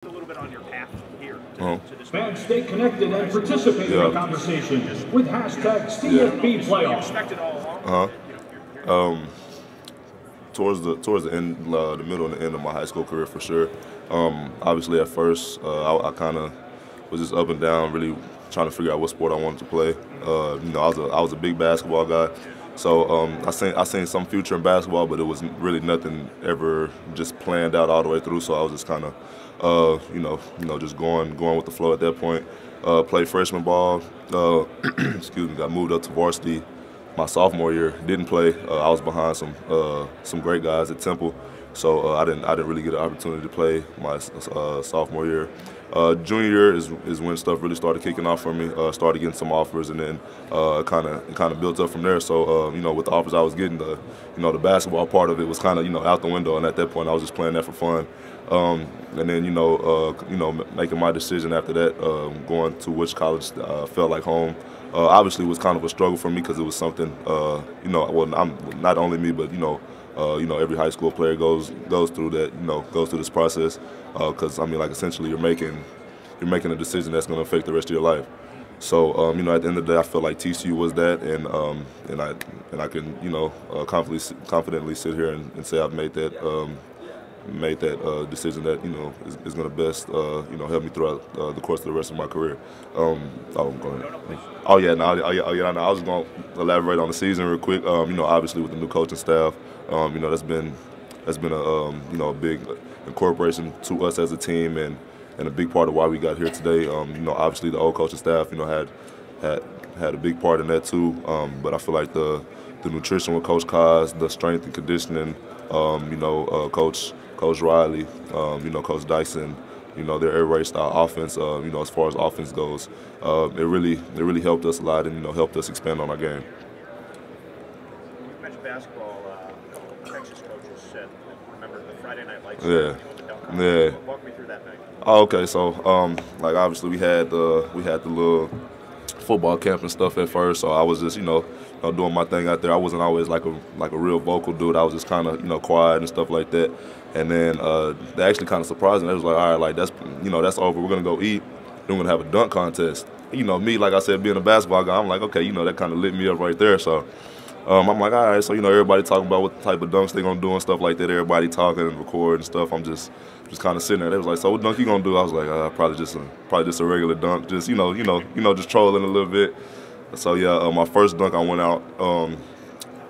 A little bit on your path here to this. Fans, stay connected and participate in the conversation with hashtag CFB Playoff. Expect it all along. Towards the end, the middle and the end of my high school career for sure. Obviously, at first, I kind of was just up and down, really trying to figure out what sport I wanted to play. I was a big basketball guy, so I seen some future in basketball, but it was really nothing ever just planned out all the way through. So I was just kind of, just going with the flow at that point. Played freshman ball. Excuse me. Got moved up to varsity my sophomore year. Didn't play. I was behind some great guys at Temple, so I didn't really get an opportunity to play my sophomore year. Junior year is when stuff really started kicking off for me. Started getting some offers, and then kind of built up from there. So with the offers I was getting, the basketball part of it was kind of out the window. And at that point, I was just playing that for fun. And then making my decision after that, going to which college felt like home. Obviously, it was kind of a struggle for me because it was something. I'm not only me, but every high school player goes through that. Goes through this process. Because essentially, you're making a decision that's going to affect the rest of your life. So at the end of the day, I felt like TCU was that, and I can confidently sit here and say I've made that decision that is going to best help me throughout the course of the rest of my career. I'm going. I was going to elaborate on the season real quick. Obviously with the new coaching staff, that's been a big incorporation to us as a team and a big part of why we got here today. Obviously the old coaching staff had a big part in that too. But I feel like the nutrition with Coach Kaz, the strength and conditioning, Coach Riley, Coach Dyson, their air raid style offense, as far as offense goes, it really helped us a lot and helped us expand on our game. You mentioned basketball. A couple of Texas coaches said, remember the Friday Night Lights? Yeah. Walk me through that thing. Oh, okay. So, obviously we had the little football camp and stuff at first. So I was just doing my thing out there. I wasn't always like a real vocal dude. I was just kind of quiet and stuff like that. And then they actually kind of surprised me. They was like, all right, like that's over. We're gonna go eat. Then we're gonna have a dunk contest. Me, like I said, being a basketball guy, I'm like, okay, that kind of lit me up right there. So I'm like, all right. So everybody talking about what type of dunks they gonna do and stuff like that. Everybody talking and recording and stuff. I'm just kind of sitting there. They was like, so what dunk you gonna do? I was like, probably just a regular dunk. Just just trolling a little bit. So yeah, my first dunk, I went out.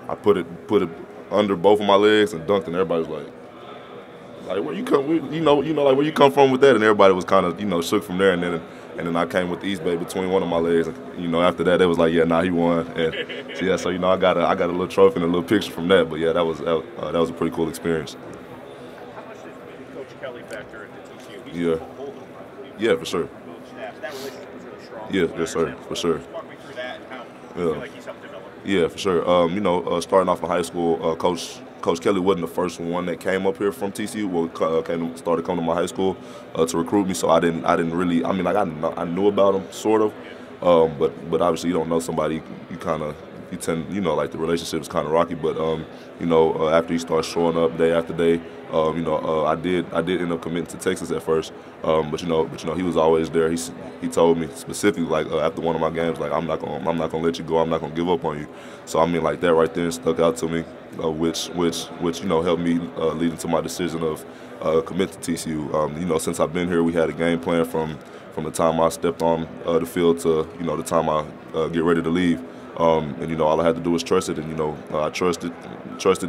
I put it under both of my legs and dunked, and everybody was like where you come, like where you come from with that? And everybody was kind of shook from there. And then I came with the East Bay between one of my legs. And, after that, they was like, yeah, nah, he won. And so, yeah, so I got a little trophy and a little picture from that. But yeah, that was a pretty cool experience. How much did Coach Kelly factor into TCU? Yeah, for sure. That relationship was really strong. Yeah, yes, sir, for sure. Walk me through that and how you feel like he's helped develop. Yeah, for sure. Starting off in high school, Coach Kelly wasn't the first one that came up here from TCU. Started coming to my high school to recruit me. So I didn't really. I knew about him sort of, but obviously you don't know somebody. You tend, like the relationship is kind of rocky. But after he started showing up day after day, I did end up committing to Texas at first. But he was always there. He told me specifically, like after one of my games, like I'm not gonna let you go. I'm not gonna give up on you. So like that right there stuck out to me, which helped me lead into my decision of commit to TCU. Since I've been here, we had a game plan from the time I stepped on the field to the time I get ready to leave. And all I had to do was trust it, and I trusted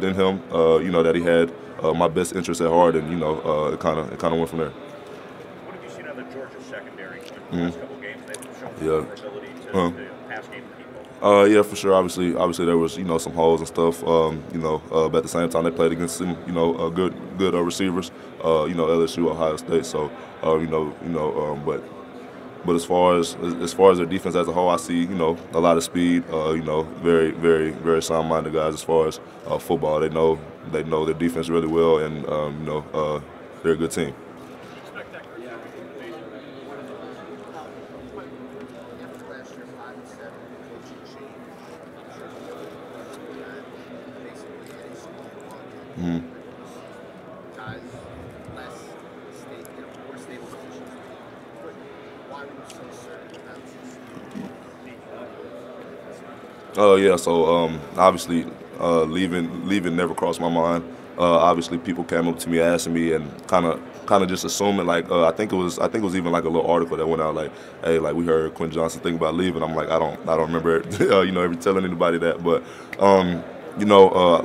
in him. That he had my best interest at heart, and it kind of went from there. What have you seen on the Georgia secondary in the last couple of games? They've shown their ability to pass game people. Yeah, for sure. Obviously there was some holes and stuff. But at the same time they played against some good receivers. LSU, Ohio State. So But as far as their defense as a whole, I see a lot of speed. Very very very sound-minded guys as far as football. They know their defense really well, and they're a good team. Guys, more stable Yeah, so obviously leaving never crossed my mind. Obviously, people came up to me asking me and kind of just assuming like I think it was even like a little article that went out like, hey, like we heard Quentin Johnston think about leaving. I'm like I don't remember ever telling anybody that, but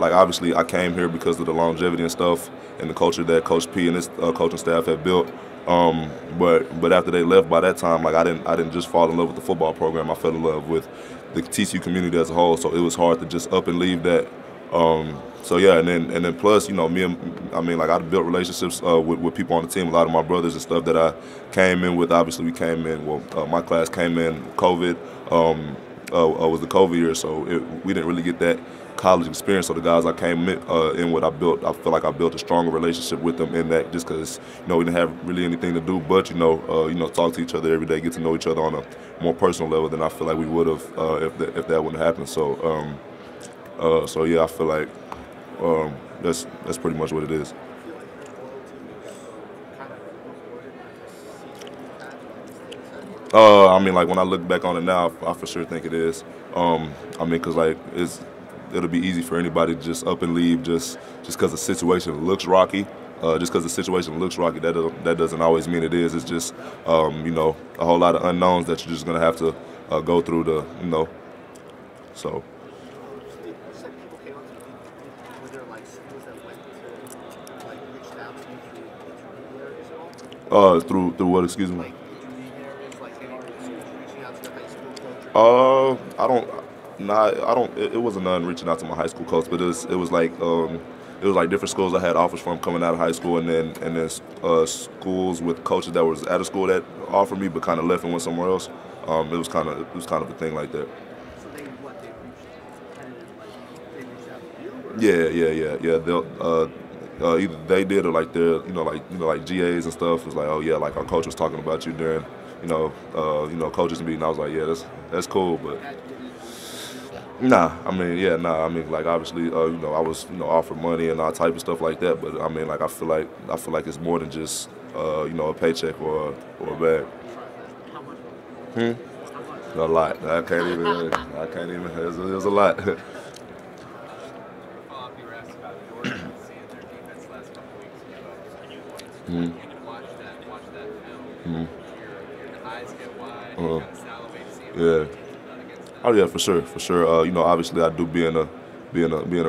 like obviously I came here because of the longevity and stuff and the culture that Coach P and his coaching staff had built. But after they left, by that time, like I didn't just fall in love with the football program. I fell in love with the TCU community as a whole. So it was hard to just up and leave that. So yeah, and then plus, I built relationships with people on the team. A lot of my brothers and stuff that I came in with. Obviously, we came in. Well, my class came in COVID. Was the COVID year, so we didn't really get that college experience. So the guys I came in with, I feel like I built a stronger relationship with them in that, just because we didn't have really anything to do but talk to each other every day, get to know each other on a more personal level than I feel like we would have if that wouldn't happen. So yeah, I feel like that's pretty much what it is. Like when I look back on it now, I for sure think it is. Because like it'll be easy for anybody to just up and leave just because the situation looks rocky. Just because the situation looks rocky, that doesn't always mean it is. It's just a whole lot of unknowns that you're just gonna have to go through to So. Through what? Excuse me. I don't. Nah, I don't. It wasn't none reaching out to my high school coach, but it was like different schools I had offers from coming out of high school, and then schools with coaches that was out of school that offered me, but kind of left and went somewhere else. It was kind of a thing like that. So they reached out to you? Yeah. They'll. Either they did or like their like GAs and stuff was like, oh yeah, like our coach was talking about you during coaches meeting. I was like, yeah, that's cool, but nah. Like obviously I was offered money and all type of stuff like that, but like I feel like it's more than just a paycheck or a bag. A lot. I can't even. It was a lot. Watch that film. Your eyes get wide. You kind of salivate to see it. Yeah. Oh yeah, for sure. Obviously I do being a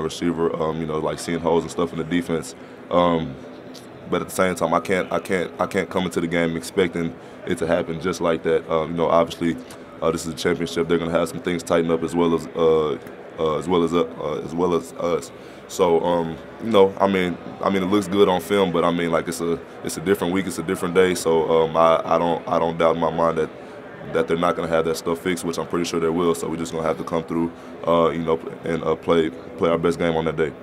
receiver. Like seeing holes and stuff in the defense. But at the same time, I can't come into the game expecting it to happen just like that. Obviously, this is a championship. They're gonna have some things tighten up as well as us. So it looks good on film, but like it's a different week, it's a different day. So I don't doubt in my mind that they're not gonna have that stuff fixed, which I'm pretty sure they will. So we're just gonna have to come through, and play our best game on that day. And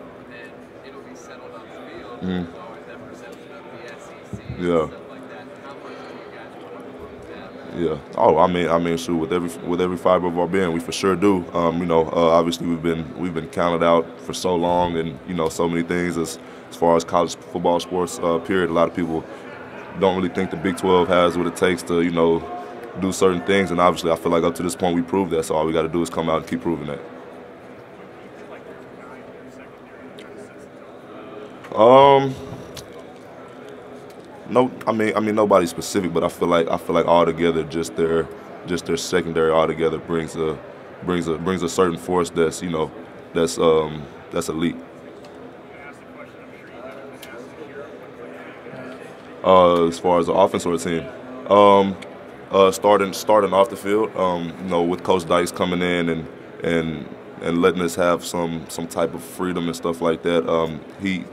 it'll be settled on the field. There's always that perception of the SEC and Yeah. stuff like that. How much do you guys want to do that? Yeah. Oh, shoot. With every fiber of our being, we for sure do. Obviously we've been counted out for so long, and so many things as far as college football sports. Period. A lot of people don't really think the Big 12 has what it takes to do certain things, and obviously I feel like up to this point we proved that. So all we got to do is come out and keep proving that. No, nobody specific, but I feel like all together, just their secondary all together brings a certain force that's that's elite. As far as the offense or the team, starting off the field, with Coach Dykes coming in and letting us have some type of freedom and stuff like that. He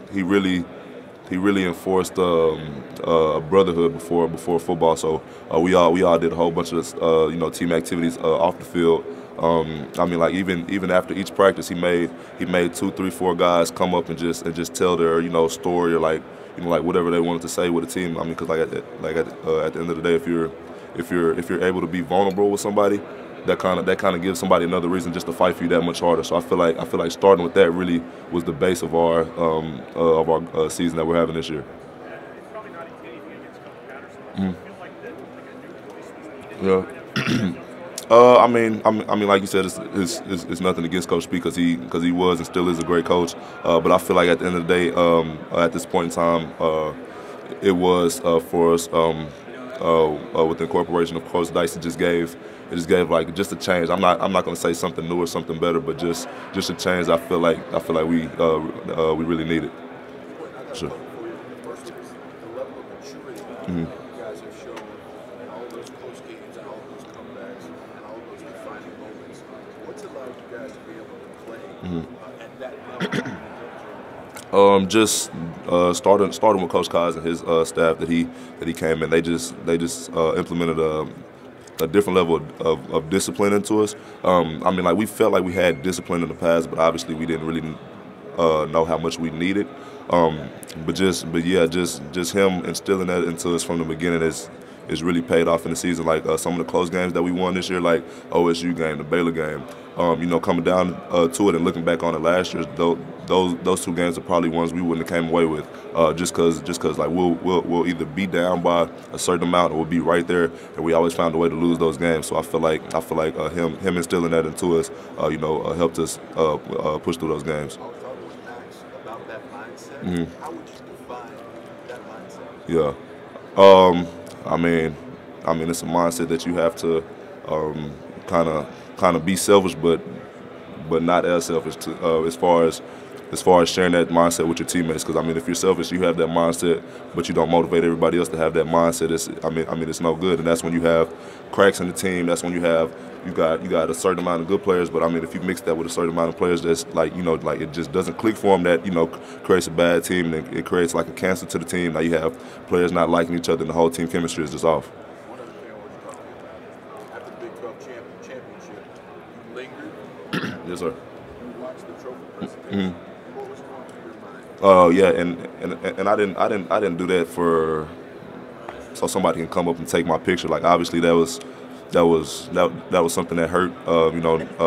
really enforced brotherhood before football. So we all did a whole bunch of team activities off the field. Even after each practice, he made 2, 3, 4 guys come up and just tell their story or like whatever they wanted to say with the team. Because at the end of the day, if you're able to be vulnerable with somebody, that kind of gives somebody another reason just to fight for you that much harder. So I feel like starting with that really was the base of our season that we're having this year. Yeah. I mean, like you said, it's nothing against Coach P because he was and still is a great coach. But I feel like at the end of the day, at this point in time, it was for us with the incorporation of Coach Dice. It just gave like just a change. I'm not going to say something new or something better, but just a change. I feel like we really needed. Sure. Mm-hmm. Just starting with Coach Kaz and his staff that he came in. They just implemented a different level of discipline into us. I mean, like we felt like we had discipline in the past, but obviously we didn't really know how much we needed. But just him instilling that into us from the beginning is really paid off in the season. Like some of the close games that we won this year, like OSU game, the Baylor game. Coming down to it and looking back on it last year, those two games are probably ones we wouldn't have came away with, just cause like we'll either be down by a certain amount or we'll be right there, and we always found a way to lose those games. So I feel like him instilling that into us, helped us push through those games. Mm-hmm. How would you define that mindset? Yeah, I mean, it's a mindset that you have to kind of be selfish, but not as selfish as far as sharing that mindset with your teammates. Because I mean, if you're selfish, you have that mindset, but you don't motivate everybody else to have that mindset. It's no good, and that's when you have cracks in the team. That's when you got a certain amount of good players, but I mean, if you mix that with a certain amount of players that's like it just doesn't click for them, that creates a bad team, and it creates like a cancer to the team. Now you have players not liking each other, and the whole team chemistry is just off. One other thing I want to talk about, after the Big 12 championship, you lingered. Yes, sir. You watched the trophy presentation. Mm-hmm. What was going through your mind? Yeah, and I didn't do that so somebody can come up and take my picture. Like obviously that was something that hurt,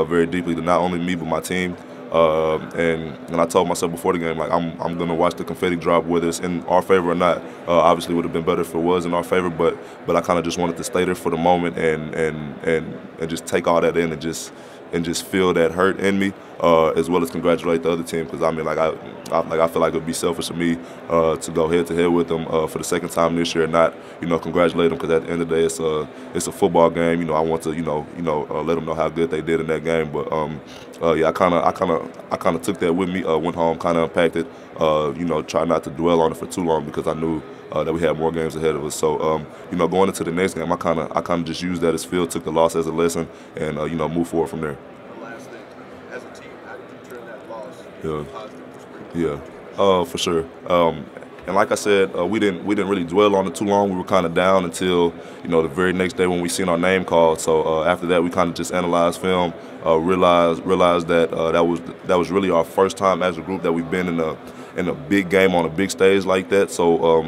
very deeply to not only me but my team. And I told myself before the game, like I'm gonna watch the confetti drop, whether it's in our favor or not. Obviously, it would have been better if it was in our favor, but I kind of just wanted to stay there for the moment and just take all that in and just feel that hurt in me, as well as congratulate the other team. Because I mean, I feel like it would be selfish of me to go head to head with them for the second time this year and not, congratulate them. Because at the end of the day, it's a football game. I want to, let them know how good they did in that game. But I kind of took that with me. Went home, kind of unpacked it. Try not to dwell on it for too long because I knew that we had more games ahead of us. So, going into the next game, I kind of just used that as field, took the loss as a lesson, and move forward from there. The last thing, as a team, how did you turn that loss into a positive perspective? Yeah, for sure. And like I said, we didn't really dwell on it too long. We were kind of down until the very next day when we seen our name called. So after that, we kind of just analyzed film, realized that that was really our first time as a group that we've been in a big game on a big stage like that. So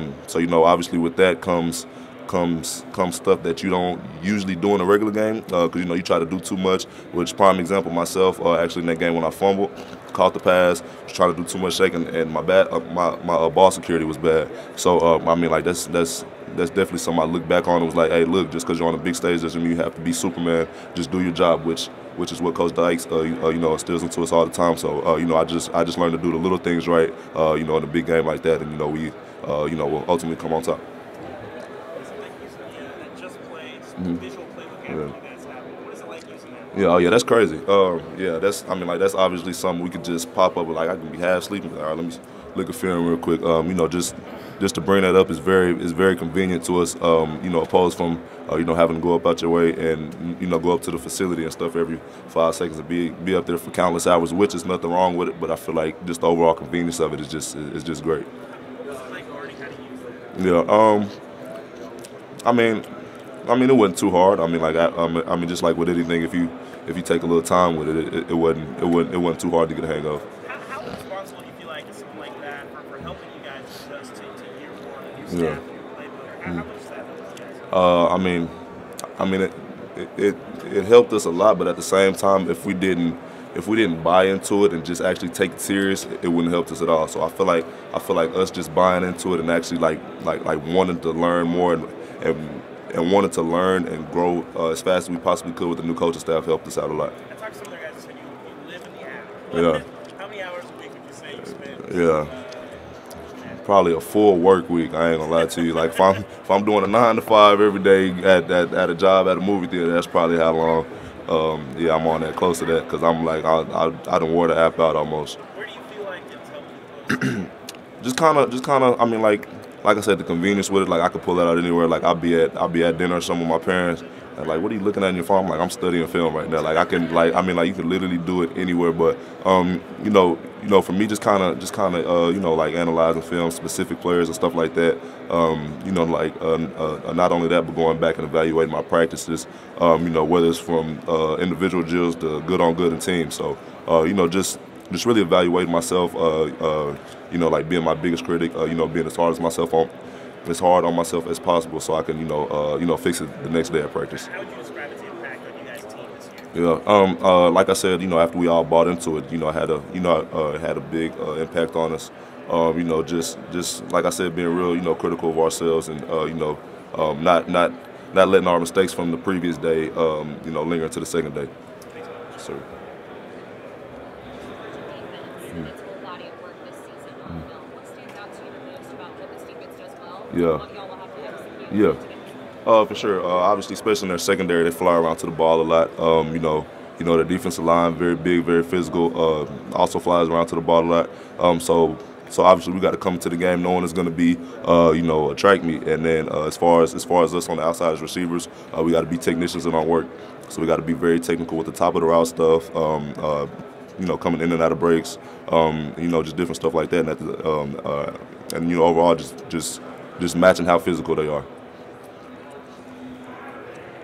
obviously with that comes stuff that you don't usually do in a regular game, because you try to do too much. Which prime example myself, actually in that game when I fumbled, caught the pass, was trying to do too much shaking, and my ball security was bad. So I mean, like that's definitely something I look back on. It was like, hey, look, just because you're on a big stage doesn't mean you have to be Superman. Just do your job, which is what Coach Dawgs instills into us all the time. So I just learned to do the little things right, in a big game like that, and we will ultimately come on top. Visual playbook after you guys have it. What is it like using that? Yeah, oh yeah, that's crazy. That's obviously something we could just pop up with. Like I can be half sleeping. All right, let me look at film real quick. Just to bring that up is very convenient to us. Opposed from having to go up out your way and go up to the facility and stuff every 5 seconds and be up there for countless hours, which is nothing wrong with it. But I feel like just the overall convenience of it is just great. What's it like learning how to use it? Yeah. I mean, it wasn't too hard. I mean, just like with anything, if you take a little time with it, it wasn't too hard to get a hang of. How responsible do you feel like is someone like that for helping you guys adjust to year one and your staff and your playbook? How much does that help you guys? It helped us a lot, but at the same time, if we didn't buy into it and just actually take it serious, it wouldn't help us at all. So I feel like us just buying into it and actually like wanting to learn more and and wanted to learn and grow as fast as we possibly could with the new coaching staff helped us out a lot. I talked to some other guys that said you live in the app. Yeah. How many hours a week would you say you spend? Yeah. Probably a full work week. I ain't gonna lie to you. Like if I'm doing a 9 to 5 every day at a job at a movie theater, that's probably how long. Yeah, I'm on that, close to that, because I'm like I done wore the app out almost. Where do you feel like it's helped you the most? Just kind of. I mean, like I said, the convenience with it. Like I could pull that out anywhere. Like I'll be at dinner or something with my parents. And like, what are you looking at in your phone? I'm like, I'm studying film right now. Like I can, like, I mean, like you can literally do it anywhere. But you know, for me, just kind of, you know, like analyzing film, specific players and stuff like that. You know, like not only that, but going back and evaluating my practices. You know, whether it's from individual drills to good on good and team. So you know, just really evaluating myself. You know, like being my biggest critic. You know, being as hard on myself as possible, so I can, you know, fix it the next day at practice. How would you describe its impact on you guys' team this year? Yeah, like I said, you know, after we all bought into it, you know, it had a big impact on us. You know, just like I said, being real, you know, critical of ourselves, and you know, not letting our mistakes from the previous day, you know, linger into the second day. Yes, sir. Yeah. For sure. Obviously, especially in their secondary, they fly around to the ball a lot. You know, the defensive line, very big, very physical. Also flies around to the ball a lot. So obviously, we got to come to the game knowing it's going to be, you know, a track meet. And then as far as us on the outside as receivers, we got to be technicians in our work. So we got to be very technical with the top of the route stuff. You know, coming in and out of breaks. You know, just different stuff like that. And you know, overall, just matching how physical they are.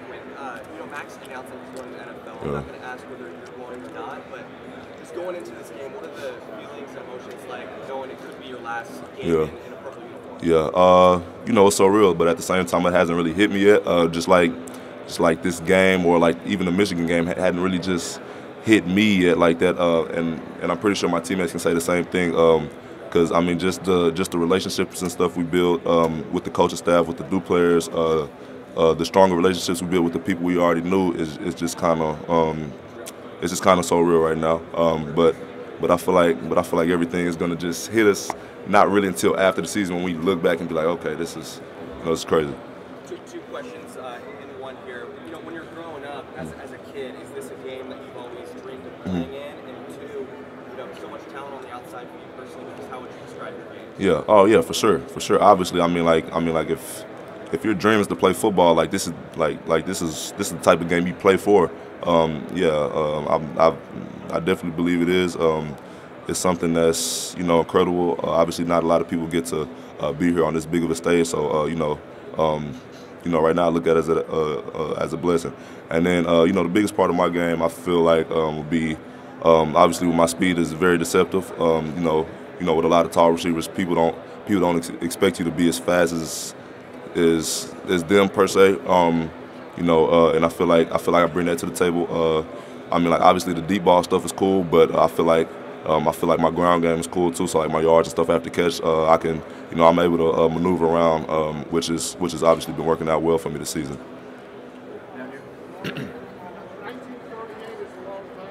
You know, Max announced that he's going to the NFL. I'm not going to ask whether you're going or not, but just going into this game, what are the feelings and emotions like knowing it could be your last game in a purple uniform? Yeah, you know, it's so real, but at the same time, it hasn't really hit me yet. Just like this game, or like even the Michigan game, hadn't really just hit me yet like that. And I'm pretty sure my teammates can say the same thing. Because I mean, just the relationships and stuff we build with the coaching staff, with the new players, the stronger relationships we build with the people we already knew is just kind of so real right now. But I feel like everything is gonna just hit us not really until after the season, when we look back and be like, okay, this is, you know, it's crazy. Two questions in one here. You know, when you're growing up as a kid, is this a game that you've always dreamed of playing in? And two, you know, so much talent on the outside for you personally, just how would you describe your game? Yeah. Oh yeah, for sure. Obviously, I mean, like if your dream is to play football, like this is this is the type of game you play for. I definitely believe it is. It's something that's, you know, incredible. Obviously, not a lot of people get to be here on this big of a stage. So you know, right now I look at it as a blessing. And then you know, the biggest part of my game, I feel like would be obviously with my speed is very deceptive. You know, with a lot of tall receivers, people don't expect you to be as fast as them per se. You know, and I feel like I bring that to the table. I mean, like obviously the deep ball stuff is cool, but I feel like my ground game is cool too. So like my yards and stuff after catch, I can, you know, I'm able to maneuver around, which has obviously been working out well for me this season.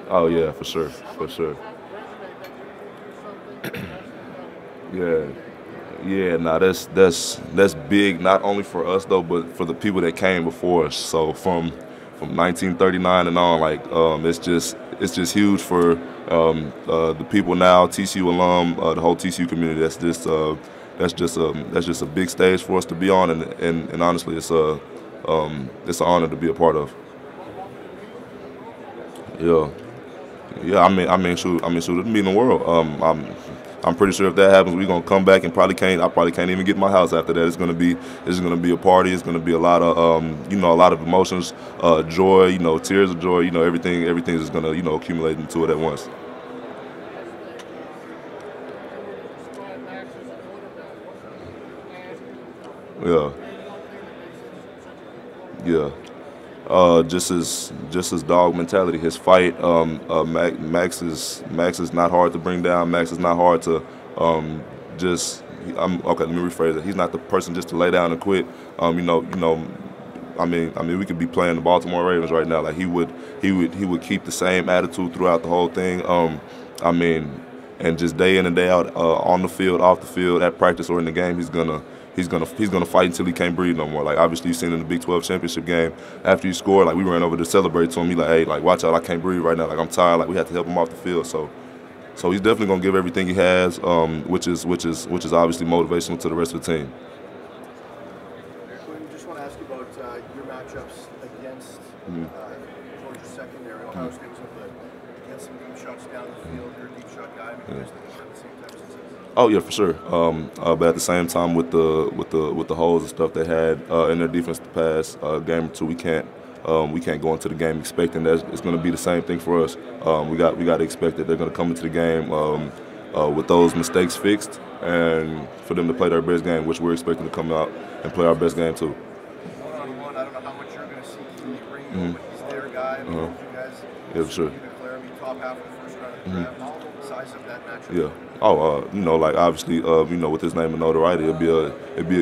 Oh yeah, for sure. Yeah. Nah, that's big, not only for us though, but for the people that came before us. So from 1939 and on, like it's just huge for the people now, TCU alum, the whole TCU community. That's just a big stage for us to be on, and honestly, it's an honor to be a part of. Yeah. I mean, shoot, it'll be in the world. I'm pretty sure if that happens, we're gonna come back and I probably can't even get my house after that. It's gonna be a party. It's gonna be a lot of you know, a lot of emotions, joy, you know, tears of joy. You know, everything is gonna, you know, accumulate into it at once. Yeah. Just his dog mentality, his fight. Max is not hard to bring down. Max is not hard to okay. Let me rephrase it. He's not the person just to lay down and quit. You know, I mean, we could be playing the Baltimore Ravens right now. Like he would keep the same attitude throughout the whole thing. I mean, and just day in and day out, on the field, off the field, at practice or in the game, he's gonna fight until he can't breathe no more. Like obviously you've seen in the Big 12 championship game, after he scored, like we ran over to celebrate to him. He like, hey, like watch out, I can't breathe right now. Like I'm tired. Like we had to help him off the field. So he's definitely gonna give everything he has, which is obviously motivational to the rest of the team. I just want to ask you about your matchups against Georgia's secondary. Ohio State was able to get some deep shots down the field. You're a deep shot guy. I mean, you guys think at the same time success? Oh yeah, for sure. But at the same time, with the holes and stuff they had in their defense the past game or two, we can't go into the game expecting that it's going to be the same thing for us. We got to expect that they're going to come into the game with those mistakes fixed, and for them to play their best game, which we're expecting to come out and play our best game too. One-on-one, I don't know how much you're going to see Keith Ringo, but he's their guy. I mean, you guys, yeah, for sure. Declare me top half of the first round of the draft. Size of that matchup. Yeah. Oh, like obviously, with his name and notoriety, it'd be a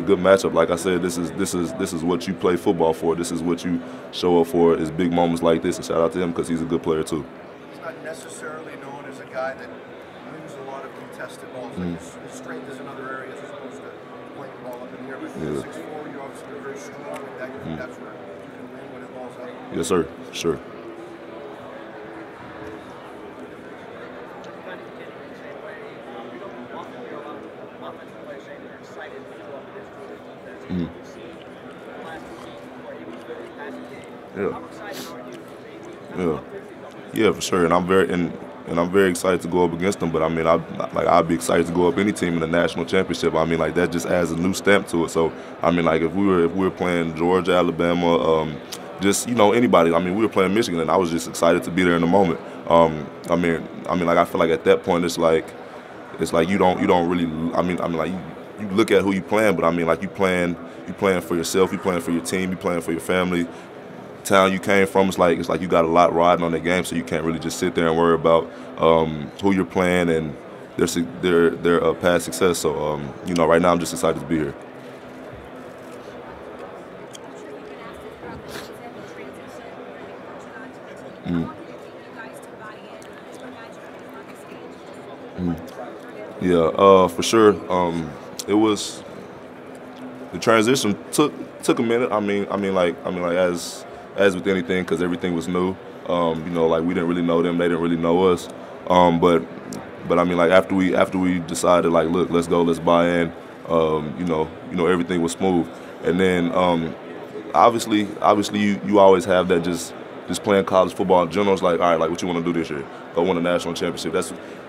good matchup. Like I said, this is what you play football for. This is what you show up for. Is big moments like this. And shout out to him because he's a good player too. He's not necessarily known as a guy that wins a lot of contested balls. Like his strength is in other areas as opposed to playing the ball up in the air. But 6'4", you're obviously very strong, and that's where you can win when it balls up. Yes, sir. Sure. Yeah, for sure. And I'm very excited to go up against them. But I mean, I'd be excited to go up any team in the national championship. I mean, like that just adds a new stamp to it. So I mean, like if we were playing Georgia, Alabama, just anybody. I mean, we were playing Michigan, and I was just excited to be there in the moment. I mean, like I feel like at that point it's like you don't really. I mean, like you look at who you playing, but I mean, like you playing for yourself, you playing for your team, you playing for your family. Town you came from, it's like you got a lot riding on the game, so you can't really just sit there and worry about who you're playing and their past success. So right now I'm just excited to be here. Yeah, for sure. It was the transition took a minute. I mean, like as with anything, because everything was new. Like we didn't really know them, they didn't really know us. But I mean, like after we decided, like, look, let's go, let's buy in. Everything was smooth. And then obviously you always have that just playing college football in general. It's like, all right, like what you want to do this year? Go win a national championship.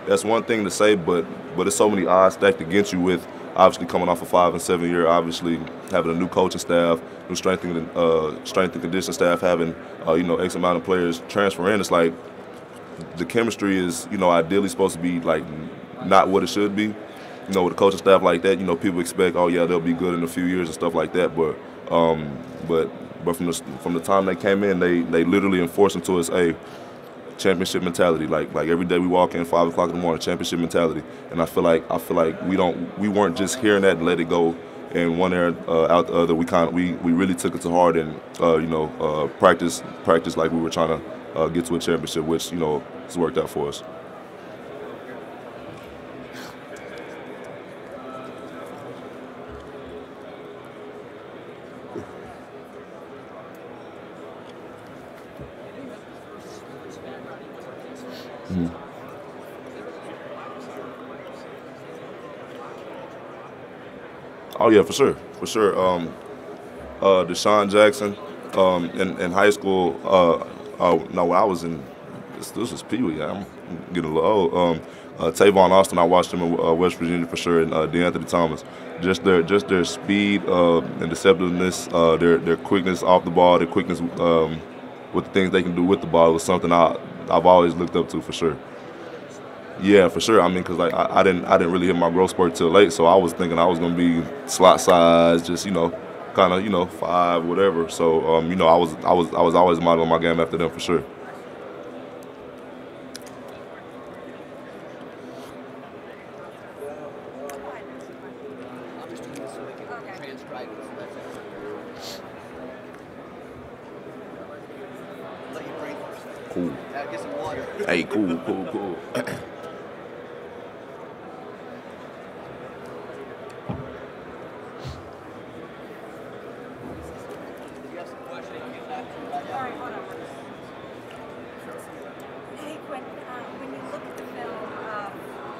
That's one thing to say, but it's so many odds stacked against you with obviously coming off a 5 and 7 year, obviously having a new coaching staff, new strength and conditioning staff, having X amount of players transfer in. It's like the chemistry is ideally supposed to be like not what it should be. With a coaching staff like that, people expect, oh yeah, they'll be good in a few years and stuff like that. But from the time they came in, they literally enforced into us a championship mentality. Like every day we walk in 5 o'clock in the morning, championship mentality. And I feel like we weren't just hearing that and let it go in one area out the other. We really took it to heart and practice like we were trying to get to a championship, which has worked out for us. Oh yeah, for sure. Deshaun Jackson in high school. No, when I was in this was Pee Wee. I'm getting a little old. Tavon Austin, I watched him in West Virginia for sure, and DeAnthony Thomas. Just their speed and deceptiveness, their quickness off the ball, their quickness with the things they can do with the ball was something I've always looked up to for sure. Yeah, for sure. I mean, because like I didn't really hit my growth spurt till late, so I was thinking I was gonna be slot size, just kind of 5, whatever. So I was always modeling my game after them for sure. Cool. Get some water. Hey, cool. Hey, Quentin, when you look at the film of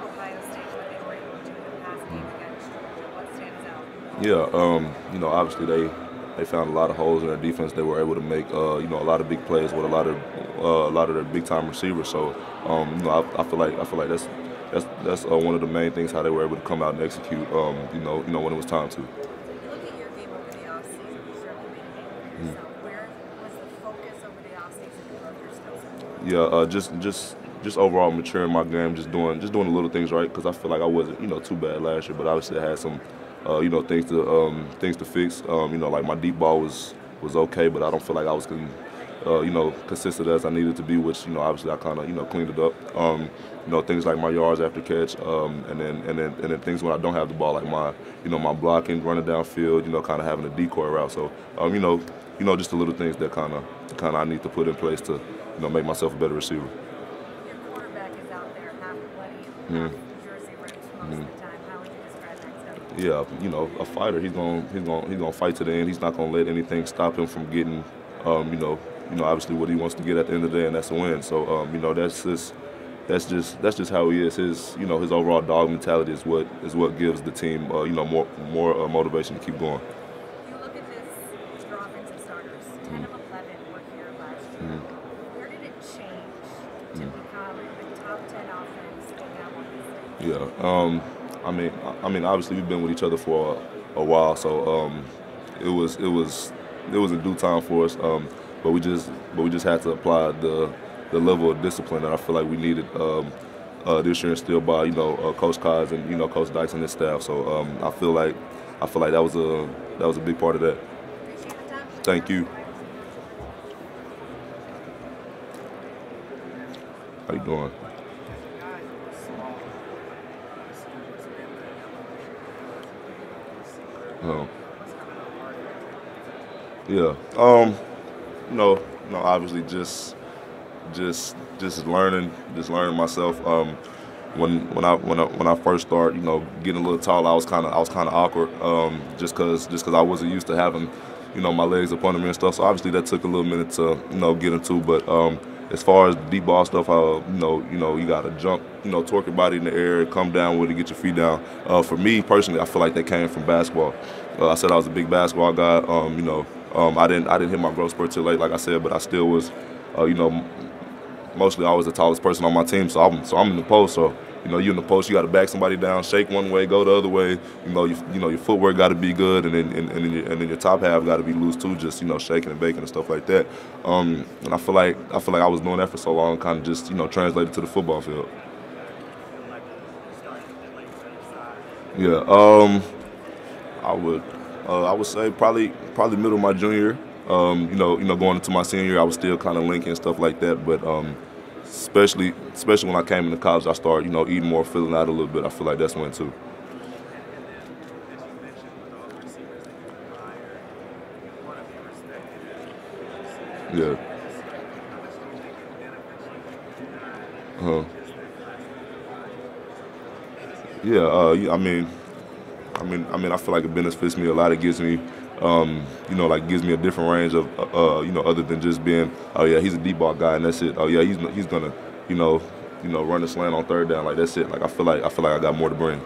Ohio State, what they were able to do in the past game against Georgia, what stands out? Yeah, obviously they found a lot of holes in their defense. They were able to make, a lot of big plays with a lot of their big time receivers. So, I feel like that's one of the main things how they were able to come out and execute. When it was time to. Look at your game over the offseason. You certainly made a name for yourself. Where was the focus over the offseason to grow your skill set? Yeah, just overall maturing my game, just doing the little things right. Because I feel like I wasn't, too bad last year, but obviously I had some, things to fix. Like my deep ball was okay, but I don't feel like I was consistent as I needed to be, which obviously I kind of cleaned it up. Things like my yards after catch, and then things when I don't have the ball, like my blocking, running downfield, kind of having a decoy route. So just the little things that kind of I need to put in place to make myself a better receiver. Your quarterback is out there half bloody and half jersey ripped most of the time. How would you describe that stuff? Yeah, a fighter. He's gonna fight to the end. He's not gonna let anything stop him from getting, obviously what he wants to get at the end of the day, and that's a win. So, that's just how he is. His overall dog mentality is what gives the team, more motivation to keep going. You look at this, your offensive starters, 10 of 11 were here last year. Where did it change to become a top 10 offense and now on this stage? Yeah. I mean, obviously we've been with each other for a while, so it was in due time for us. But we just had to apply the level of discipline that I feel like we needed this year, instilled by Coach Kaz and Coach Dykes and his staff. So I feel like that was a big part of that. Appreciate the time. Thank you. How you doing? Yeah. Obviously just learning myself. When I first started, getting a little tall, I was kind of awkward. Just cause I wasn't used to having, my legs up under me and stuff. So obviously that took a little minute to, get into. But as far as deep ball stuff, you gotta jump, torque your body in the air, come down with it, get your feet down. For me personally, I feel like that came from basketball. I said I was a big basketball guy. I didn't hit my growth spurt till late, like I said, but I still was, mostly always the tallest person on my team. So I'm in the post. So you in the post, you got to back somebody down, shake one way, go the other way. Your footwork got to be good, and then your top half got to be loose too, just shaking and baking and stuff like that. And I feel like I was doing that for so long, kind of just translated to the football field. Yeah, I would say probably middle of my junior year. Going into my senior year, I was still kind of linking and stuff like that. But especially when I came into college, I started eating more, filling out a little bit. I feel like that's when too. Yeah. Yeah. I feel like it benefits me a lot. It gives me, gives me a different range of, other than just being, oh yeah, he's a deep ball guy and that's it. Oh yeah, he's gonna, run the slant on third down. Like that's it. Like I feel like I got more to bring.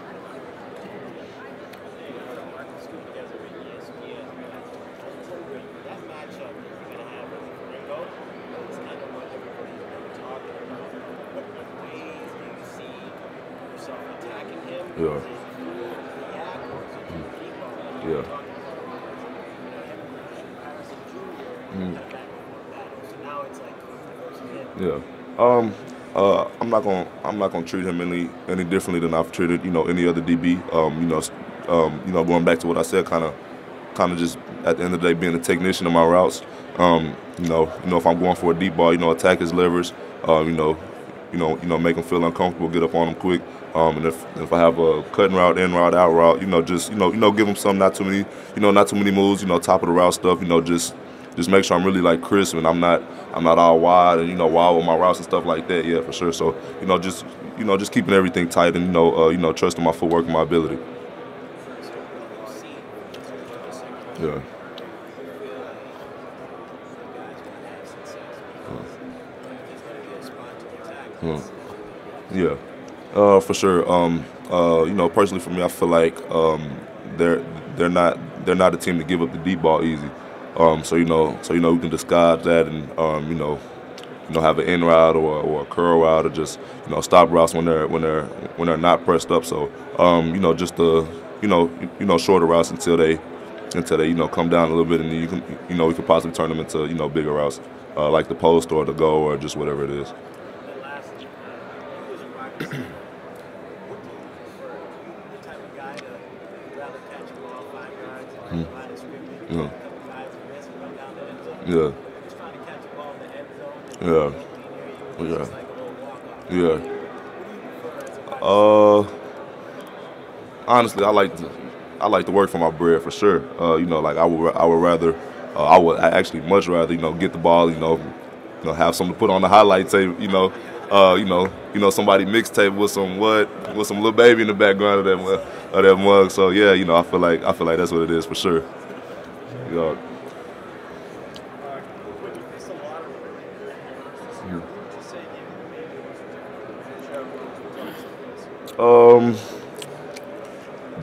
Yeah. Yeah. Yeah. I'm not gonna treat him any differently than I've treated any other DB. Going back to what I said, kind of just at the end of the day being a technician of my routes. If I'm going for a deep ball, attack his levers. Make him feel uncomfortable, get up on him quick. And if I have a cutting route, in route, out route, just give him some, not too many moves, top of the route stuff, just make sure I'm really like crisp and I'm not all wide and wild with my routes and stuff like that. Yeah, for sure. So just keeping everything tight and trusting my footwork and my ability. Yeah. Yeah, for sure. Personally for me, I feel like they're not a team to give up the deep ball easy. So we can disguise that and have an in route or a curl route or just stop routes when they're not pressed up. So just the shorter routes until they come down a little bit, and then we can possibly turn them into bigger routes like the post or the go or just whatever it is. Yeah. Yeah. Yeah. Honestly, I like to work for my bread for sure. I would actually much rather get the ball, have something to put on the highlight tape, somebody mixtape with some little baby in the background of that mug. So yeah, I feel like that's what it is for sure. Yeah.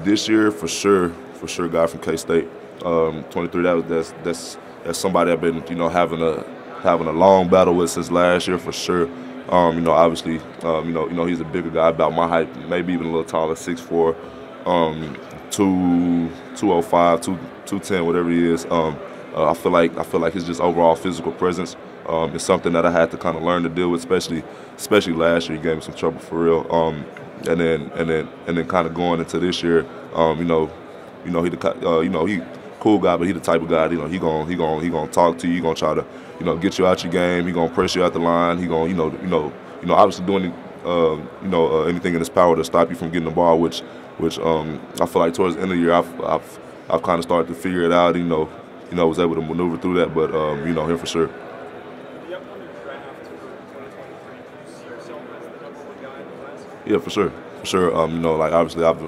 This year for sure, guy from K-State, 23. That's somebody I've been having a long battle with since last year for sure. Obviously, he's a bigger guy, about my height, maybe even a little taller, 6'4", 205, 210, whatever he is. I feel like his just overall physical presence is something that I had to kind of learn to deal with, especially last year. He gave me some trouble for real. And then kind of going into this year, he cool guy, but he the type of guy, he gonna talk to you, he gonna try to, get you out your game, he gonna press you out the line, he gonna, obviously doing, anything in his power to stop you from getting the ball, which I feel like towards the end of the year, I've kind of started to figure it out, was able to maneuver through that, but him for sure. Yeah, for sure. Obviously I've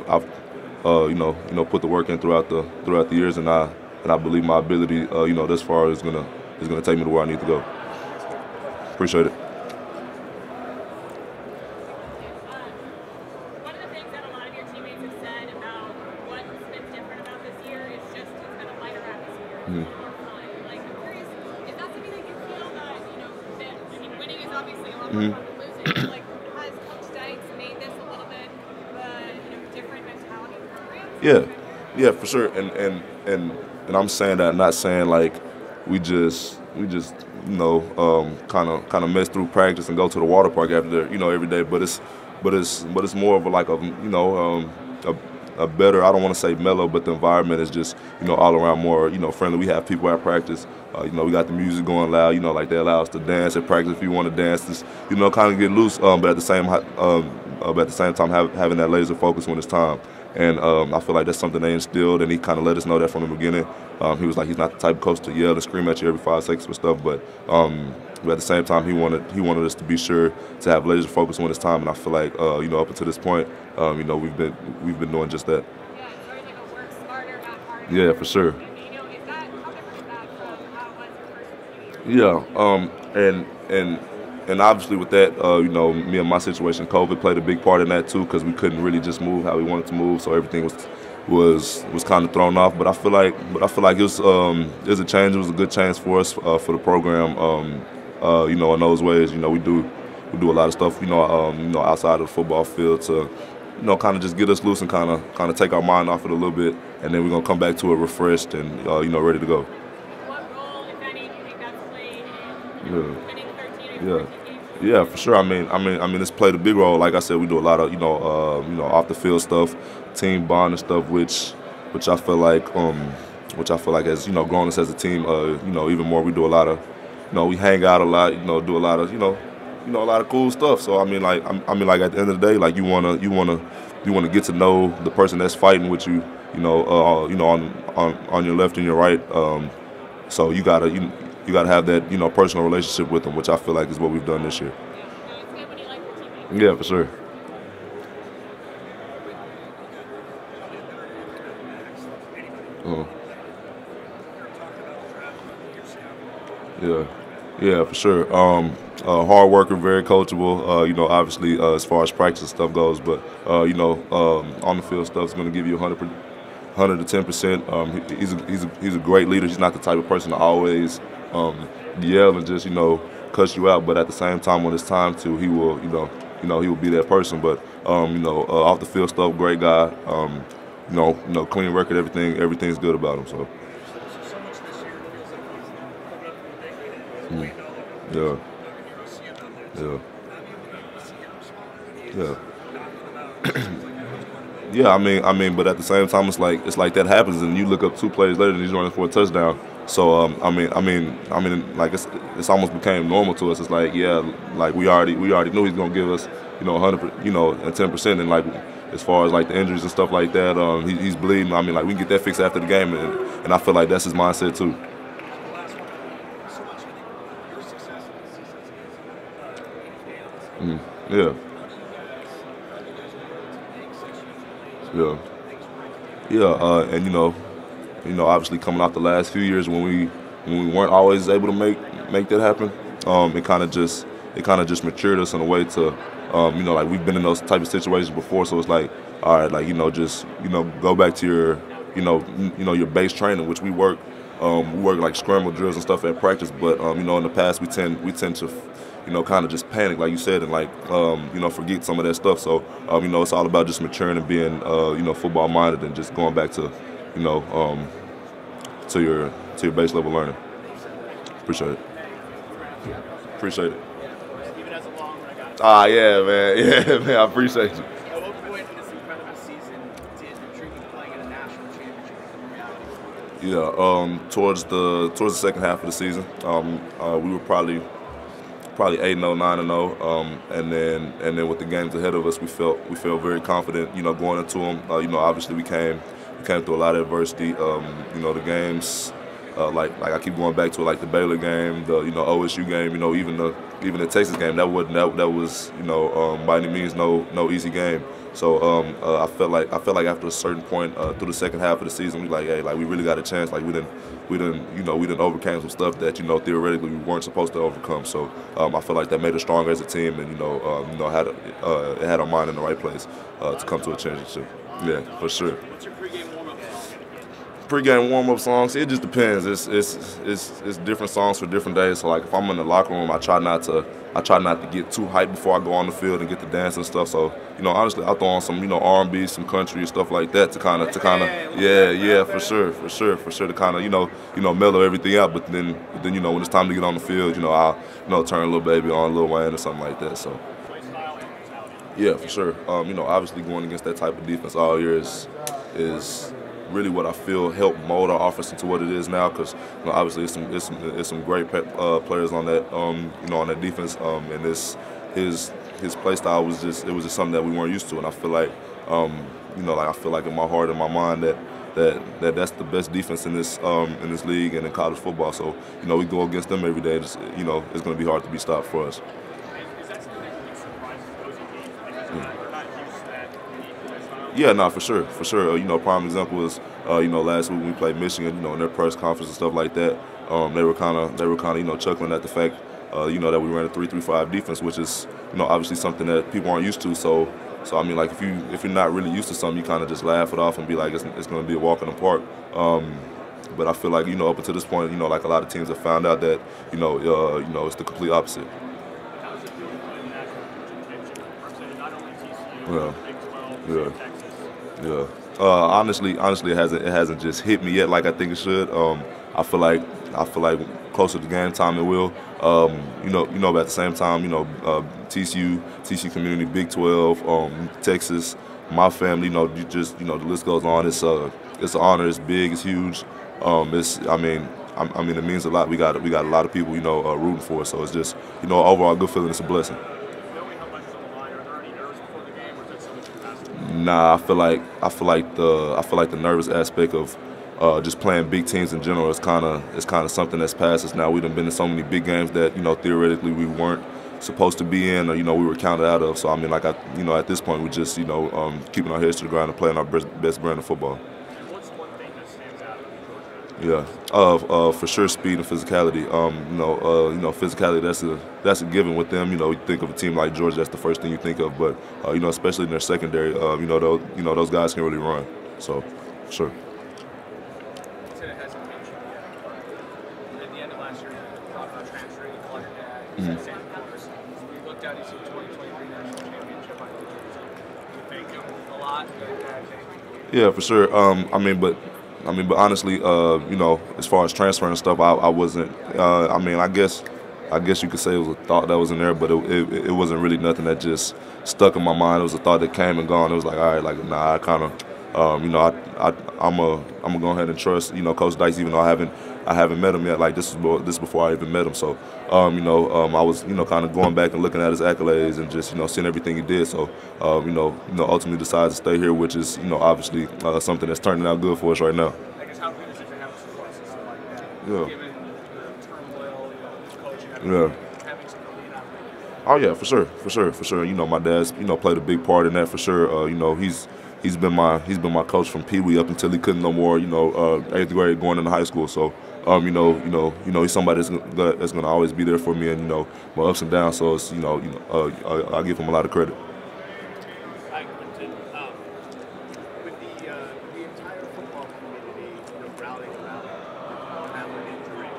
put the work in throughout the years, and I believe my ability, this far is gonna take me to where I need to go. Appreciate it. One of the things that a lot of your teammates have said about what's been different about this year is just it's been a lighter atmosphere. It's more fun. Like, I'm curious, is that something that you feel that, winning is obviously a lot more fun than losing. Like, has Coach Dykes made this a little bit of a different mentality program? Yeah, for sure. And I'm saying that, not saying like we just kind of mess through practice and go to the water park after every day. But it's more of a better, I don't want to say mellow, but the environment is just all around more friendly. We have people at practice. We got the music going loud. Like they allow us to dance at practice if you want to dance. Just kind of get loose. But at the same time, having that laser focus when it's time. And I feel like that's something they instilled, and he kind of let us know that from the beginning. He was like, he's not the type of coach to yell and scream at you every 5 seconds for stuff, but at the same time, he wanted us to be sure to have laser focus when it's time. And I feel like up until this point, we've been doing just that. Yeah, it's always like a work smarter, not harder. Yeah, for sure. Is that how different is that from how it was your first few years? Yeah, and obviously with that, me and my situation, COVID played a big part in that too, because we couldn't really just move how we wanted to move, so everything was kind of thrown off. But I feel like it was a change. It was a good change for us for the program. In those ways, we do a lot of stuff, outside of the football field to, kind of just get us loose and kind of take our mind off it a little bit, and then we're gonna come back to it refreshed and ready to go. What role, if any, do you think that's played in winning 13 or 14 games? Yeah, for sure. I mean, it's played a big role. Like I said, we do a lot of, off the field stuff, team bonding stuff, which I feel like has, grown us as a team. Even more. We do a lot of, we hang out a lot. Do a lot of, a lot of cool stuff. So I mean, like at the end of the day, like you wanna get to know the person that's fighting with you, on your left and your right. So you gotta have that personal relationship with them, which I feel like is what we've done this year. No, it's good when you like your teammates. Yeah, for sure. Yeah, for sure. Hard worker, very coachable. Obviously, as far as practice and stuff goes, but on the field stuff is going to give you 100 to 10%. He's a great leader. He's not the type of person to always yell and just cuss you out. But at the same time, when it's time to, he will he will be that person. But off the field stuff, great guy. Clean record, everything's good about him. So. Yeah. Yeah, I mean, but at the same time, it's like that happens, and you look up 2 plays later, and he's running for a touchdown. So I mean, like it's almost became normal to us. It's like, yeah, like we already knew he's gonna give us 100, and 10%, and like as far as like the injuries and stuff like that, he's bleeding. I mean, like we can get that fixed after the game, and I feel like that's his mindset too. And obviously coming off the last few years when we weren't always able to make that happen, it kind of just matured us in a way to, like we've been in those type of situations before. So it's like, all right, like just go back to your your base training, which we work like scramble drills and stuff at practice. But in the past we tend to kind of just panic, like you said, and like, forget some of that stuff. So, it's all about just maturing and being, football minded and just going back to, to your base level learning. Appreciate it. Even as a long run, I got it. Yeah, man. Yeah, man. I appreciate you. At what point in this incredible season did your dream of playing in a national championship become reality? Yeah. Towards the second half of the season, we were probably 8-0, 9-0, and then with the games ahead of us, we felt very confident, going into them. Obviously we came through a lot of adversity. The games, like I keep going back to it, like the Baylor game, the OSU game, even the Texas game. That was by any means no easy game. So I felt like after a certain point through the second half of the season, we like, hey, like we really got a chance. Like we didn't overcame some stuff that theoretically we weren't supposed to overcome. So I feel like that made us stronger as a team, and it had our mind in the right place to come to a championship. Yeah, for sure. What's your pregame warm-up song? Pre-game warm-up songs, it just depends. It's different songs for different days. So like if I'm in the locker room, I try not to get too hyped before I go on the field and get to dance and stuff. So honestly, I throw on some R&B, some country and stuff like that to kind of for sure to kind of mellow everything out. But then when it's time to get on the field, I'll turn a little baby on Lil Wayne or something like that. So yeah, for sure. Obviously going against that type of defense all year is really what I feel helped mold our offense into what it is now. Because obviously it's some great players on that on that defense, and his play style was just something that we weren't used to. And I feel like I feel like in my heart and my mind that's the best defense in this league and in college football. So we go against them every day. It's going to be hard to be stopped for us. Yeah, no, for sure. Prime example is, last week when we played Michigan, in their press conference and stuff like that, they were kind of, chuckling at the fact, that we ran a 3-3-5 defense, which is, obviously something that people aren't used to. So I mean, like if you're not really used to something, you kind of just laugh it off and be like, it's going to be a walk in the park. But I feel like, up until this point, like a lot of teams have found out that, it's the complete opposite. Yeah. Honestly, it hasn't just hit me yet like I think it should. I feel like closer to game time it will. But at the same time, TCU community, Big 12, Texas, my family, the list goes on. It's an honor. It's big. It's huge. I mean, it means a lot. We got a lot of people, rooting for us. So it's just, overall good feeling. It's a blessing. Nah, I feel like the nervous aspect of just playing big teams in general is kind of something that's past us now. We've been in so many big games that theoretically we weren't supposed to be in, or we were counted out of. So I mean, like at this point, we just keeping our heads to the ground and playing our best brand of football. What's one thing that stands out in Georgia? Yeah, for sure, speed and physicality. Physicality that's a given with them. You think of a team like Georgia, that's the first thing you think of. But especially in their secondary, those guys can really run. So, sure. At the end of last year, you talked about transferring to Florida. You said St. Louis. We looked out, you see 2023 national championship on the you thank him a lot. Yeah, for sure. But honestly, as far as transferring and stuff, I wasn't. I guess you could say it was a thought that was in there, but it wasn't really nothing that just stuck in my mind. It was a thought that came and gone. It was like, all right, like nah, I kind of, I'm gonna go ahead and trust, Coach Dykes, even though I haven't met him yet. Like this is before I even met him. So, I was, kind of going back and looking at his accolades and just, seeing everything he did. So, ultimately decided to stay here, which is, obviously something that's turning out good for us right now. I guess how good is it to have a support system like that? Yeah. Given the turmoil, coaching, having some clean out. Oh yeah, for sure. My dad's, played a big part in that for sure. He's been my coach from Pee Wee up until he couldn't no more. 8th grade going into high school. So, he's somebody that's gonna always be there for me, and my ups and downs. So it's I give him a lot of credit. Hi, Quentin. With the entire football community, rallying around Hamlin injury.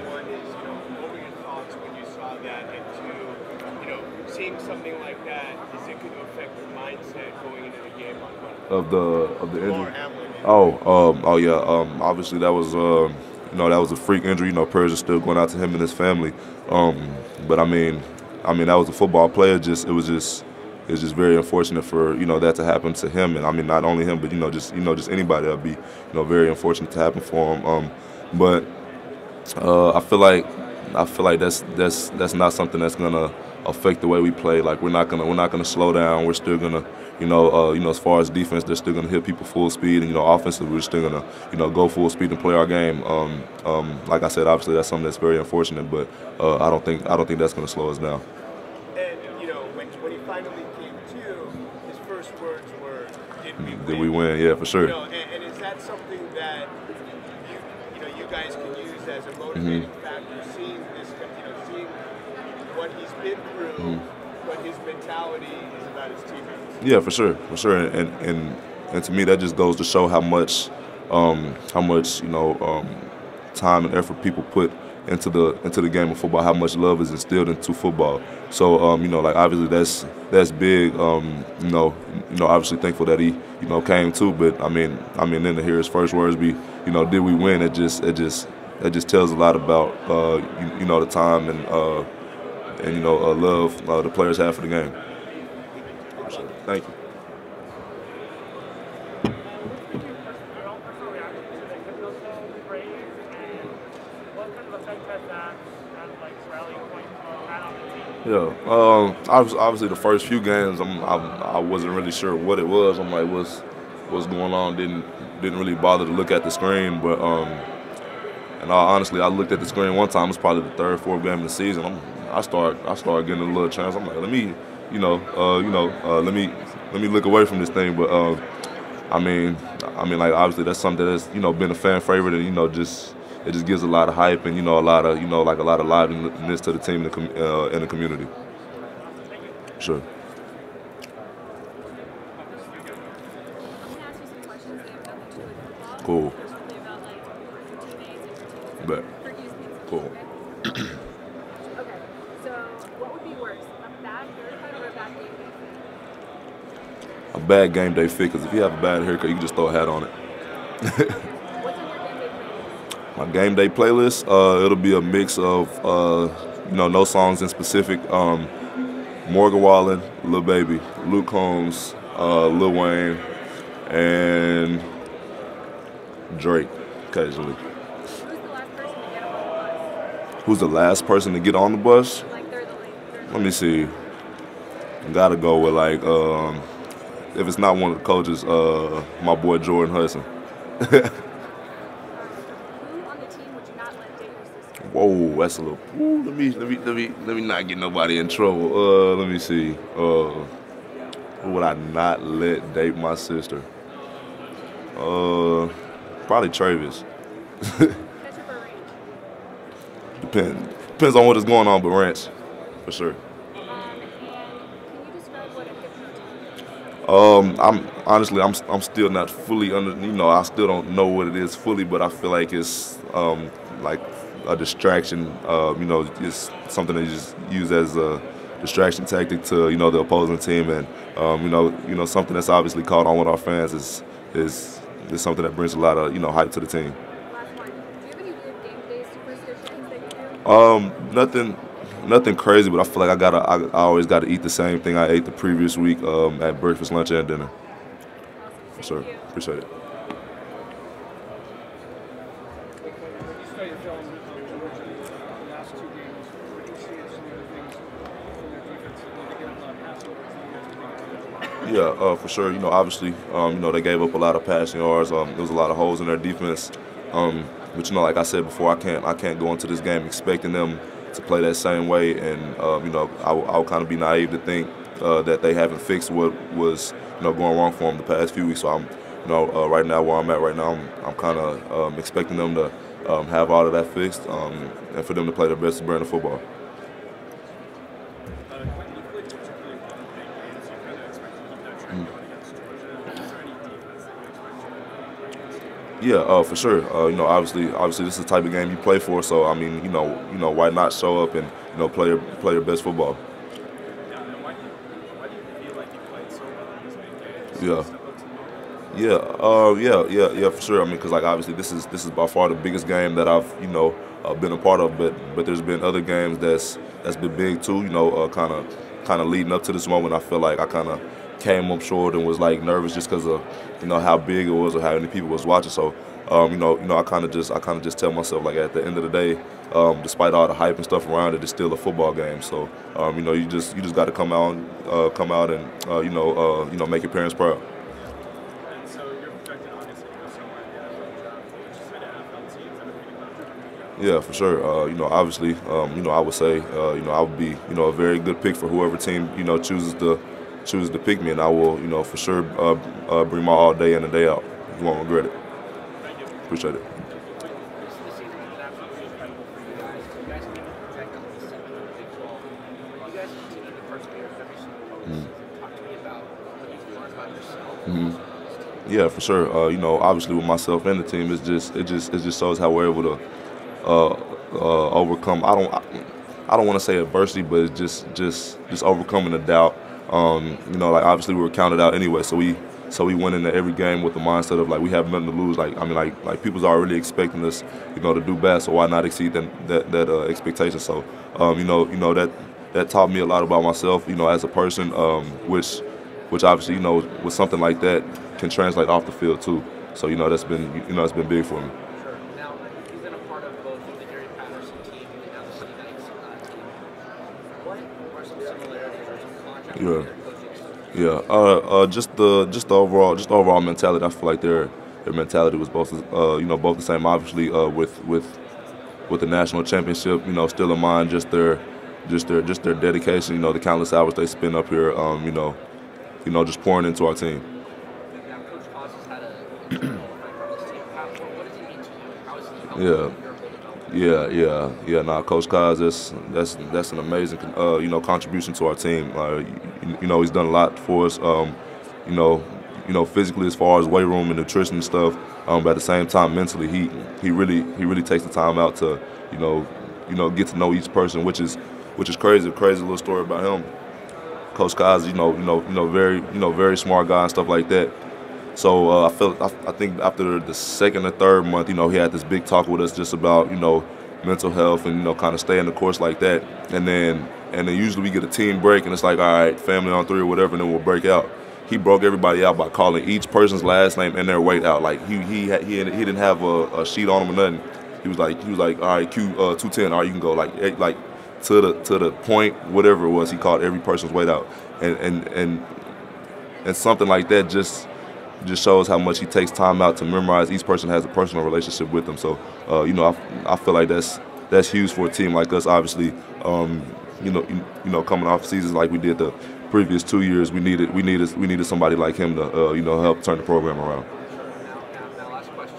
One is, what were your thoughts when you saw that, and two, seeing something like that, is it going to affect your mindset going into the game on Monday? Of the injury. Oh yeah. Obviously that was that was a freak injury. Prayers are still going out to him and his family. But I mean that was a football player. It's just very unfortunate for that to happen to him. And I mean not only him, but just anybody. That'd be very unfortunate to happen for him. But I feel like that's not something that's gonna affect the way we play. Like we're not gonna slow down. We're still gonna as far as defense, they're still gonna hit people full speed, and offensively, we're still gonna go full speed and play our game. Like I said, obviously that's something that's very unfortunate, but I don't think that's gonna slow us down. And when he finally came to, his first words were, "Did we win?" Yeah, for sure. And is that something that you guys can use as a motivating factor, seeing this, seeing what he's been through, but his mentality is about his teammates? Yeah, for sure, and to me that just goes to show how much time and effort people put into the game of football, how much love is instilled into football. So like obviously that's big. Obviously thankful that he came to, but I mean then to hear his first words be did we win? It just tells a lot about the time and love the players have for the game. Thank you. Yeah, obviously the first few games, I wasn't really sure what it was. I'm like, what's going on? Didn't really bother to look at the screen, but and honestly, I looked at the screen one time. It's probably the third, fourth game of the season. I started getting a little chance. I'm like, let me look away from this thing. But I mean, like obviously that's something that's been a fan favorite, and it just gives a lot of hype and a lot of liveliness to the team in the community. Sure. Cool. Bet. Cool. Okay, so what would be worse, a bad haircut or a bad game day fit? A bad game day fit, because if you have a bad haircut, you can just throw a hat on it. What's on your game day playlist? My game day playlist, it'll be a mix of, no songs in specific. Morgan Wallen, Lil Baby, Luke Combs, Lil Wayne, and Drake, occasionally. Who's the last person to get on the bus? Like they're the late. Let me see. Gotta go with like, if it's not one of the coaches, my boy Jordan Hudson. that's a little. Ooh, let me not get nobody in trouble. Let me see. Who would I not let date my sister? Probably Travis. Depends on what is going on, but ranch, for sure. And can you describe what a hip I'm still not fully I still don't know what it is fully, but I feel like it's like a distraction. It's something that you just use as a distraction tactic to the opposing team, and something that's obviously caught on with our fans is something that brings a lot of hype to the team. last one? Do you have any weird game-day superstitions that you do? Nothing crazy, but I feel like I always gotta eat the same thing I ate the previous week at breakfast, lunch, and dinner. Awesome. Sure, appreciate it. Yeah, for sure. Obviously, they gave up a lot of passing yards. There was a lot of holes in their defense. But like I said before, I can't go into this game expecting them to play that same way. And I'll kind of be naive to think that they haven't fixed what was going wrong for them the past few weeks. So I'm right now where I'm at right now, I'm kind of expecting them to have all of that fixed and for them to play their best brand of football. Yeah, for sure. Obviously, this is the type of game you play for. So I mean, why not show up and play your best football? Why do you feel like you played so well in this big game? Yeah, for sure. I mean, because obviously this is by far the biggest game that I've been a part of. But there's been other games that's been big too. Kind of leading up to this moment, I feel like I kind of came up short and was nervous just because of how big it was or how many people was watching. So I kind of just tell myself at the end of the day, despite all the hype and stuff around it, it's still a football game. So you just got to come out and make your parents proud. And so you're projected obviously to go somewhere in the NFL draft, which is an NFL teams that are pretty much. Yeah, for sure. Obviously, I would say, I would be, a very good pick for whoever team, chooses to pick me, and I will, for sure, bring my all day in and day out. You won't regret it. Thank you. Appreciate it. This season was absolutely incredible for you guys. You guys came in projected to be 7th in the Big 12. You guys continue to persevere every single season. Talk to me about what you've learned about yourself. Yeah, for sure. Obviously with myself and the team, it just shows how we're able to overcome. I don't want to say adversity, but it's just overcoming the doubt. Obviously we were counted out anyway, so we went into every game with the mindset of we have nothing to lose. People's already expecting us, to do bad, so why not exceed that expectation? So that taught me a lot about myself, as a person, which obviously with something like that can translate off the field too. So that's been it's been big for me. Sure. Now, you've been a part of both the Gary Patterson team and now the City Knights team. What are some similarities or some contrasts with their coaching? Just the overall mentality. I feel like their mentality was both both the same. Obviously, with the national championship, still in mind, just their dedication. The countless hours they spend up here. Just pouring into our team. Now, Coach Oz has had a from this team. What does he mean to you? How is he helping your ability? Yeah. Nah, Coach Kaz, that's an amazing, contribution to our team. He's done a lot for us. Physically as far as weight room and nutrition and stuff. But at the same time, mentally, he really takes the time out to, get to know each person, which is crazy. A crazy little story about him. Coach Kaz, very smart guy and stuff like that. So I think after the second or third month, he had this big talk with us just about mental health and kind of staying the course like that. And then usually we get a team break and it's all right, family on 3 or whatever, and then we'll break out. He broke everybody out by calling each person's last name and their weight out. He didn't have a sheet on him or nothing. He was like all right, Q 210, all right, you can go to the point, whatever it was. He called every person's weight out, and something like that just shows how much he takes time out to memorize. Each person has a personal relationship with them. So I feel like that's that's huge for a team like us. Obviously, coming off seasons like we did the previous 2 years, we needed somebody like him to help turn the program around. Now, last question.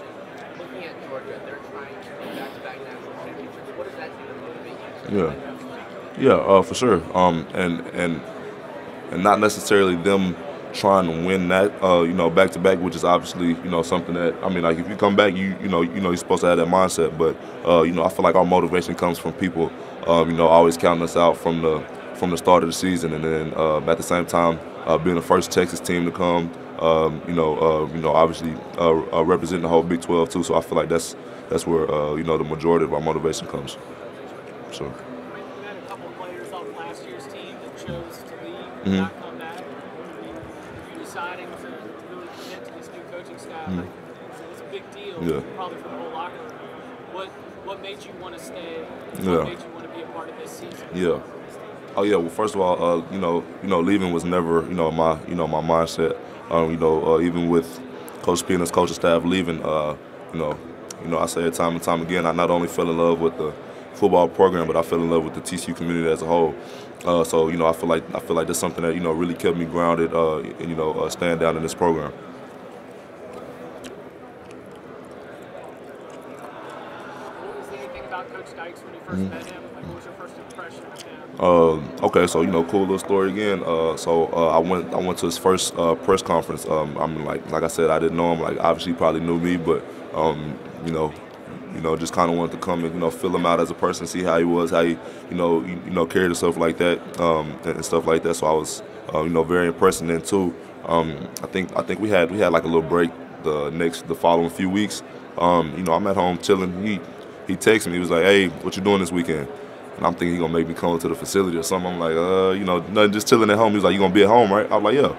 Looking at Georgia, they're trying to go back-to-back national championships. What does that do to motivate you? Yeah, for sure. And not necessarily them trying to win that, back to back, which is obviously, something that, I mean, like if you come back, you're supposed to have that mindset. But, I feel like our motivation comes from people, always counting us out from the start of the season, and then at the same time being the first Texas team to come, obviously representing the whole Big 12 too. So I feel like that's where the majority of our motivation comes. So. We had a couple of players off last year's team that chose to leave, not come back. You deciding to really commit to this new coaching staff, it's a big deal, probably for the whole locker room. What made you want to stay? What made you want to be a part of this season? Yeah. Oh yeah. Well, first of all, leaving was never, my mindset. Even with Coach P and his coaching staff leaving, I say it time and time again. I not only fell in love with the football program, but I fell in love with the TCU community as a whole. So I feel like that's something that really kept me grounded, and staying down in this program. What was anything about Coach Dykes when you first met him? Like, what was your first impression of him? Okay, so cool little story again. I went to his first press conference. Like I said, I didn't know him. Like obviously, he probably knew me, but just kind of wanted to come and fill him out as a person, see how he was, how he carried himself like that, and stuff like that. So I was very impressed. And then too, I think we had like a little break the following few weeks. I'm at home chilling. He texted me. He was like, "Hey, what you doing this weekend?" And I'm thinking he's going to make me come to the facility or something. I'm like, nothing, just chilling at home. He was like, "You going to be at home, right?" I was like, "Yeah."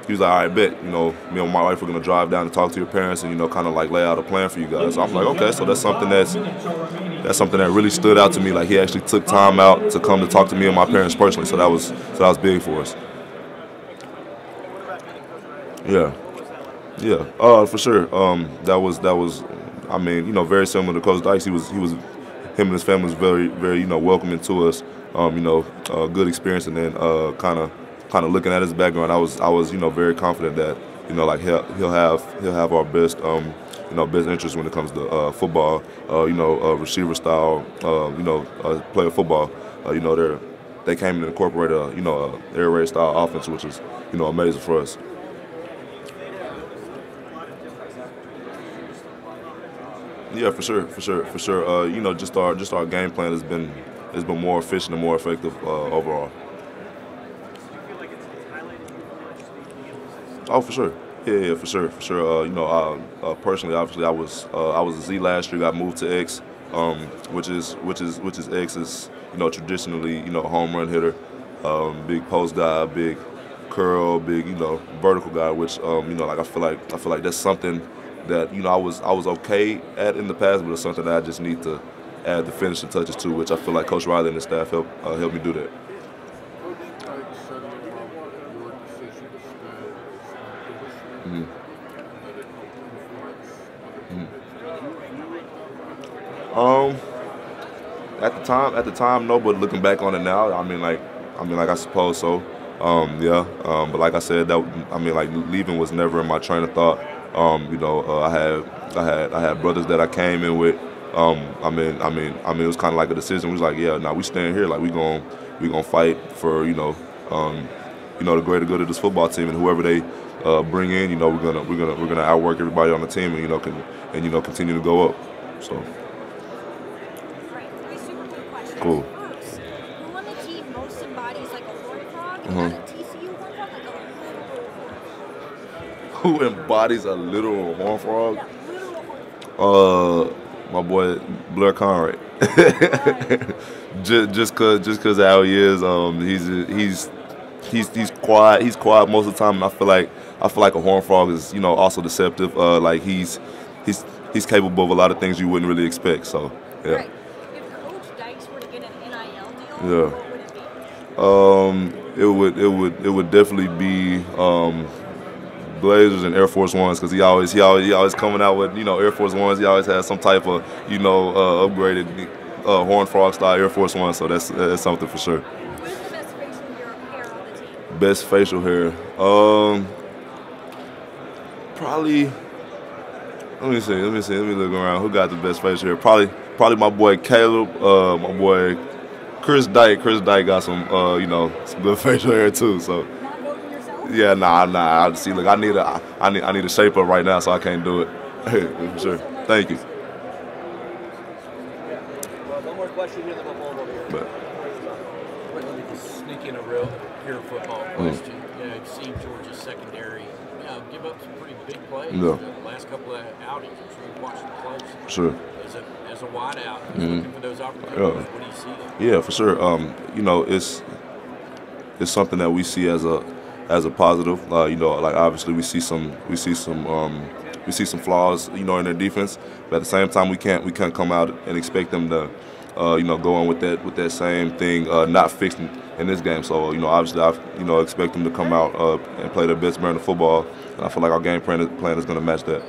He was like, "All right, bet. Me and my wife are going to drive down and talk to your parents and, kind of like lay out a plan for you guys." So I'm like, okay, so that's something that really stood out to me. Like he actually took time out to come to talk to me and my parents personally. So that was big for us. Yeah, for sure. That was. I mean, very similar to Coach Dykes. Him and his family was very, very, welcoming to us. Good experience, and then kind of looking at his background, I was, very confident that, he'll have our best, best interest when it comes to football, receiver style, player football. They came and incorporated, air raid style offense, which is, amazing for us. Yeah, for sure. Just our game plan has been more efficient and more effective overall. Oh, for sure. Yeah, for sure. Personally, obviously, I was a Z last year. Got moved to X, which is X is traditionally home run hitter, big post guy, big curl, big vertical guy. Which I feel like that's something that I was okay at in the past, but it's something that I just need to add the finishing touches to, which I feel like Coach Riley and his staff help me do that. At the time, no. But looking back on it now, I suppose so. But like I said, leaving was never in my train of thought. I had brothers that I came in with. It was kind of like a decision. We was like, yeah, we staying here. Like we gonna fight for the greater good of this football team, and whoever they bring in, we're gonna outwork everybody on the team, and continue to go up. So. Right. 3 super quick questions. Cool. First, who on the team most embodies like a horn frog, and on a TCU horn frog like a literal horn frog? Who embodies a literal horn frog? Yeah, literal horn frog. My boy Blair Conrad. just cause how he is. He's quiet. He's quiet most of the time, and I feel like a horn frog is also deceptive. Like he's capable of a lot of things you wouldn't really expect. So yeah. Right. If Coach Dykes were to get an NIL deal, what would it be? It would definitely be Blazers and Air Force Ones, because he always coming out with Air Force Ones. He always has some type of upgraded Horned Frog style Air Force One, so that's something for sure. Who's the best facial hair on the team? Best facial hair, probably. Let me see. Let me look around. Who got the best facial hair? Probably my boy Caleb. My boy Chris Dyke. Chris Dyke got some some good facial hair too. So. Not voting yourself? Yeah, nah. See, look, I need a shape up right now, so I can't do it. For sure. Thank you. Well, one more question here, then we'll hold over here. Let me just sneak in a real pure football question. You know, you've seen Georgia's secondary, give up some pretty big plays. Yeah. The last couple of outings, I'm sure you've watched them close. Sure. As a wideout, looking for those opportunities. What do you see there? Yeah, for sure. It's something that we see as a positive. Like obviously we see some flaws, in their defense. But at the same time, we can't come out and expect them to, go on with that same thing, not fixed in this game. So obviously I expect them to come out and play their best brand of football. And I feel like our game plan is going to match that.